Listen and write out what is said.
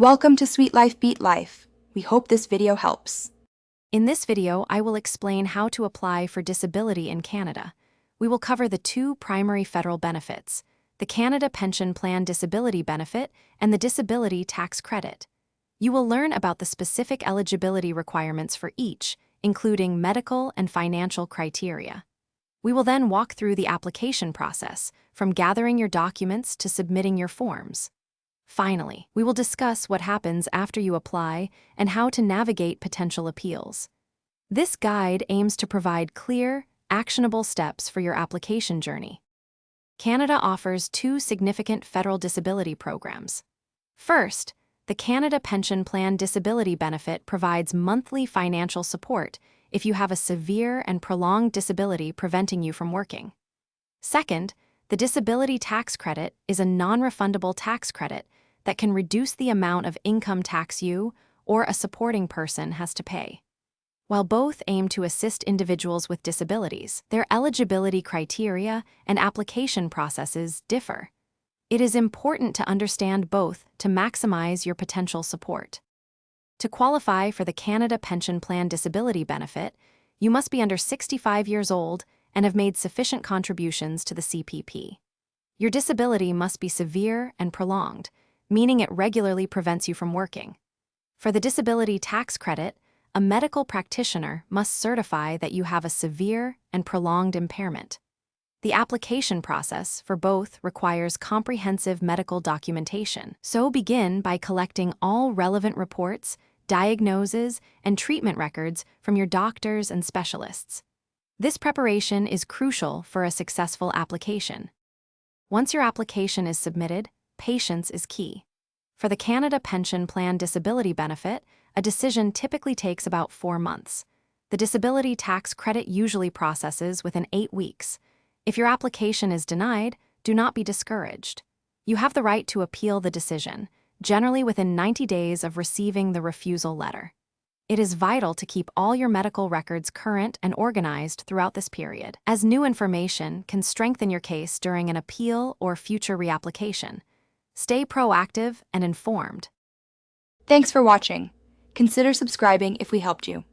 Welcome to Sweet Life Beat Life. We hope this video helps. In this video, I will explain how to apply for disability in Canada. We will cover the two primary federal benefits, the Canada Pension Plan Disability Benefit and the Disability Tax Credit. You will learn about the specific eligibility requirements for each, including medical and financial criteria. We will then walk through the application process, from gathering your documents to submitting your forms. Finally, we will discuss what happens after you apply and how to navigate potential appeals. This guide aims to provide clear, actionable steps for your application journey. Canada offers two significant federal disability programs. First, the Canada Pension Plan Disability Benefit provides monthly financial support if you have a severe and prolonged disability preventing you from working. Second, the Disability Tax Credit is a non-refundable tax credit that can reduce the amount of income tax you or a supporting person has to pay. While both aim to assist individuals with disabilities, their eligibility criteria and application processes differ. It is important to understand both to maximize your potential support. To qualify for the Canada Pension Plan Disability Benefit, you must be under 65 years old and have made sufficient contributions to the CPP. Your disability must be severe and prolonged, meaning it regularly prevents you from working. For the Disability Tax Credit, a medical practitioner must certify that you have a severe and prolonged impairment. The application process for both requires comprehensive medical documentation, so begin by collecting all relevant reports, diagnoses, and treatment records from your doctors and specialists. This preparation is crucial for a successful application. Once your application is submitted, patience is key. For the Canada Pension Plan Disability Benefit, a decision typically takes about 4 months. The Disability Tax Credit usually processes within 8 weeks. If your application is denied, do not be discouraged. You have the right to appeal the decision, generally within 90 days of receiving the refusal letter. It is vital to keep all your medical records current and organized throughout this period, as new information can strengthen your case during an appeal or future reapplication. Stay proactive and informed. Thanks for watching. Consider subscribing if we helped you.